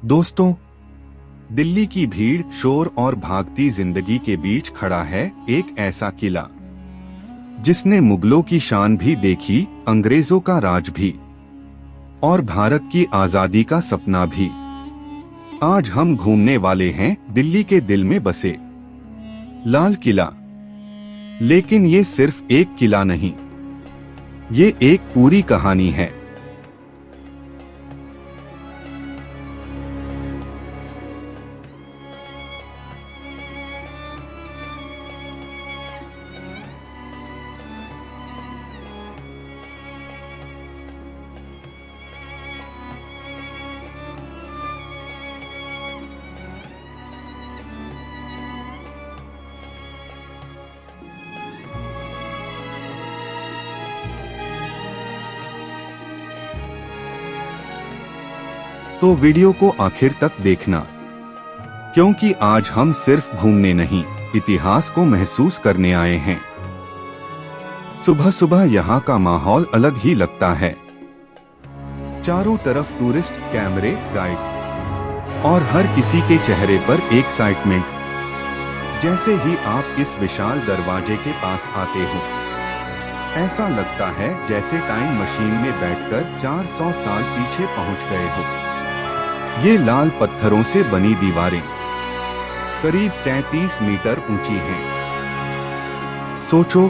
दोस्तों, दिल्ली की भीड़, शोर और भागती जिंदगी के बीच खड़ा है एक ऐसा किला जिसने मुगलों की शान भी देखी, अंग्रेजों का राज भी और भारत की आजादी का सपना भी। आज हम घूमने वाले हैं दिल्ली के दिल में बसे लाल किला। लेकिन ये सिर्फ एक किला नहीं, ये एक पूरी कहानी है। तो वीडियो को आखिर तक देखना, क्योंकि आज हम सिर्फ घूमने नहीं, इतिहास को महसूस करने आए हैं। सुबह सुबह यहाँ का माहौल अलग ही लगता है। चारों तरफ टूरिस्ट, कैमरे, गाइड और हर किसी के चेहरे पर एक्साइटमेंट। जैसे ही आप इस विशाल दरवाजे के पास आते हो, ऐसा लगता है जैसे टाइम मशीन में बैठकर 400 साल पीछे पहुंच गए हो। ये लाल पत्थरों से बनी दीवारें करीब 33 मीटर ऊंची हैं। सोचो,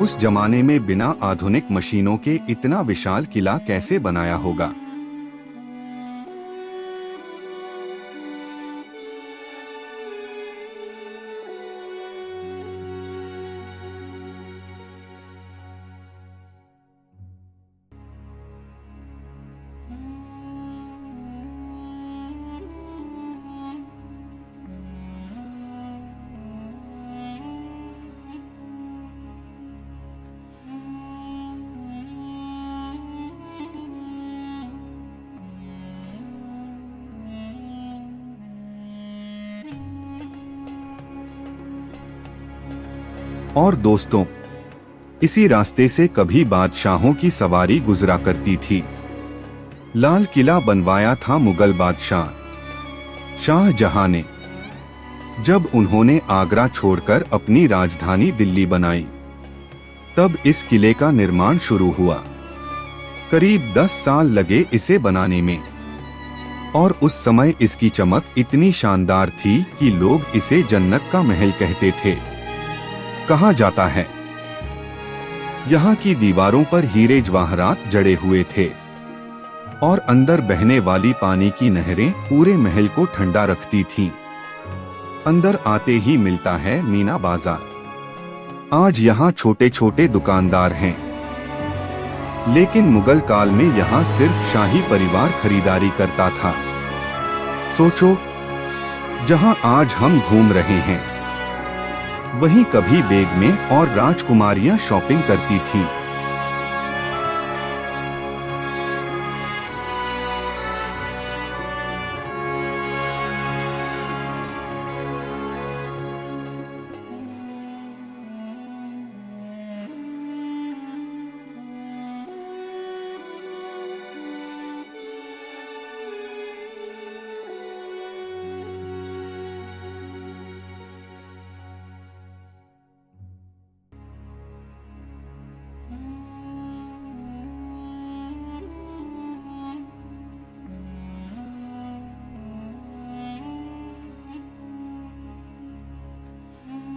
उस जमाने में बिना आधुनिक मशीनों के इतना विशाल किला कैसे बनाया होगा। और दोस्तों, इसी रास्ते से कभी बादशाहों की सवारी गुजरा करती थी। लाल किला बनवाया था मुगल बादशाह शाहजहां ने, जब उन्होंने आगरा छोड़कर अपनी राजधानी दिल्ली बनाई। तब इस किले का निर्माण शुरू हुआ। करीब 10 साल लगे इसे बनाने में, और उस समय इसकी चमक इतनी शानदार थी कि लोग इसे जन्नत का महल कहते थे। कहा जाता है यहाँ की दीवारों पर हीरे जवाहरात जड़े हुए थे, और अंदर बहने वाली पानी की नहरें पूरे महल को ठंडा रखती थीं। अंदर आते ही मिलता है मीना बाजार। आज यहाँ छोटे छोटे दुकानदार हैं, लेकिन मुगल काल में यहाँ सिर्फ शाही परिवार खरीदारी करता था। सोचो, जहाँ आज हम घूम रहे हैं, वहीं कभी बेगमें और राजकुमारियां शॉपिंग करती थीं।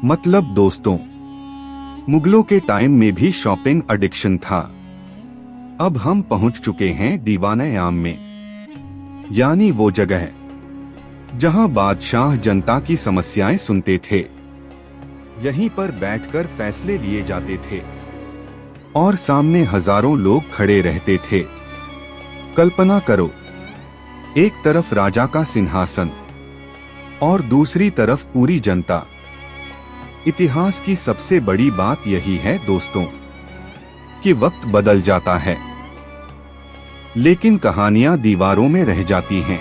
मतलब दोस्तों, मुगलों के टाइम में भी शॉपिंग एडिक्शन था। अब हम पहुंच चुके हैं दीवान-ए-आम में, यानी वो जगह जहां बादशाह जनता की समस्याएं सुनते थे। यहीं पर बैठकर फैसले लिए जाते थे, और सामने हजारों लोग खड़े रहते थे। कल्पना करो, एक तरफ राजा का सिंहासन और दूसरी तरफ पूरी जनता। इतिहास की सबसे बड़ी बात यही है दोस्तों, कि वक्त बदल जाता है, लेकिन कहानियां दीवारों में रह जाती हैं।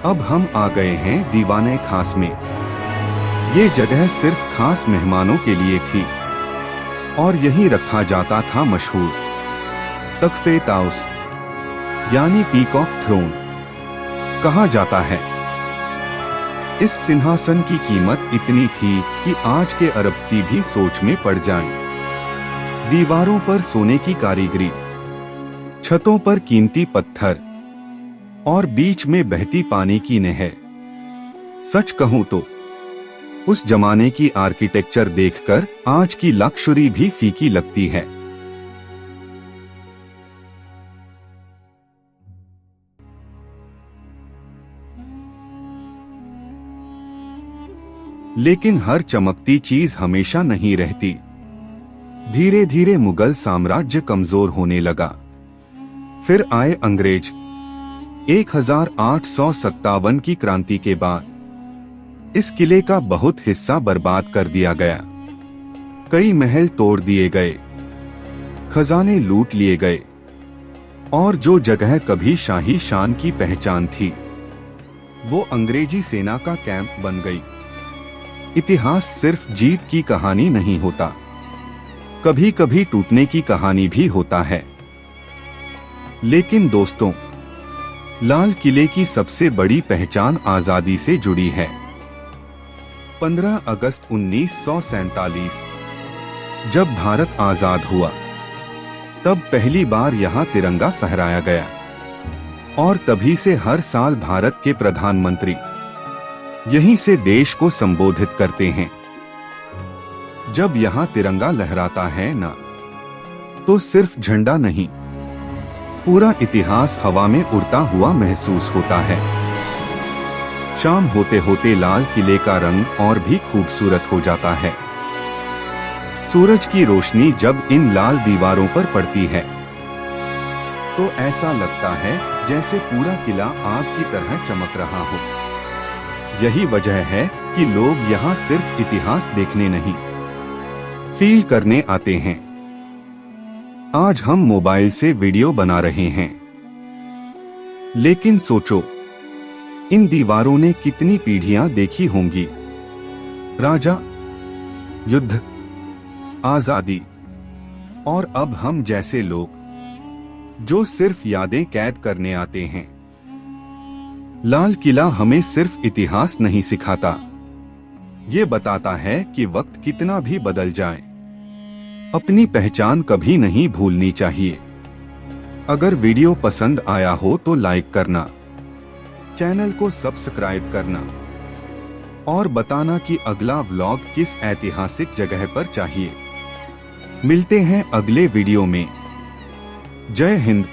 अब हम आ गए हैं दीवाने खास में। ये जगह सिर्फ खास मेहमानों के लिए थी और यहीं रखा जाता था मशहूर तख्ते ताउस यानी पीकॉक थ्रोन। कहा जाता है इस सिंहासन की कीमत इतनी थी कि आज के अरबपति भी सोच में पड़ जाएं। दीवारों पर सोने की कारीगरी, छतों पर कीमती पत्थर और बीच में बहती पानी की नहर। सच कहूं तो उस जमाने की आर्किटेक्चर देखकर आज की लक्सरी भी फीकी लगती है। लेकिन हर चमकती चीज हमेशा नहीं रहती। धीरे धीरे मुगल साम्राज्य कमजोर होने लगा। फिर आए अंग्रेज। 1857 की क्रांति के बाद इस किले का बहुत हिस्सा बर्बाद कर दिया गया। कई महल तोड़ दिए गए, खजाने लूट लिए गए और जो जगह कभी शाही शान की पहचान थी वो अंग्रेजी सेना का कैंप बन गई। इतिहास सिर्फ जीत की कहानी नहीं होता, कभी कभी टूटने की कहानी भी होता है। लेकिन दोस्तों, लाल किले की सबसे बड़ी पहचान आजादी से जुड़ी है। 15 अगस्त 1947 जब भारत आजाद हुआ तब पहली बार यहां तिरंगा फहराया गया और तभी से हर साल भारत के प्रधानमंत्री यहीं से देश को संबोधित करते हैं। जब यहां तिरंगा लहराता है ना, तो सिर्फ झंडा नहीं, पूरा इतिहास हवा में उड़ता हुआ महसूस होता है। शाम होते होते लाल किले का रंग और भी खूबसूरत हो जाता है। सूरज की रोशनी जब इन लाल दीवारों पर पड़ती है तो ऐसा लगता है जैसे पूरा किला आग की तरह चमक रहा हो। यही वजह है कि लोग यहाँ सिर्फ इतिहास देखने नहीं, फील करने आते हैं। आज हम मोबाइल से वीडियो बना रहे हैं, लेकिन सोचो इन दीवारों ने कितनी पीढ़ियां देखी होंगी। राजा, युद्ध, आजादी और अब हम जैसे लोग जो सिर्फ यादें कैद करने आते हैं। लाल किला हमें सिर्फ इतिहास नहीं सिखाता, ये बताता है कि वक्त कितना भी बदल जाए, अपनी पहचान कभी नहीं भूलनी चाहिए। अगर वीडियो पसंद आया हो तो लाइक करना, चैनल को सब्सक्राइब करना और बताना कि अगला व्लॉग किस ऐतिहासिक जगह पर चाहिए। मिलते हैं अगले वीडियो में। जय हिंद।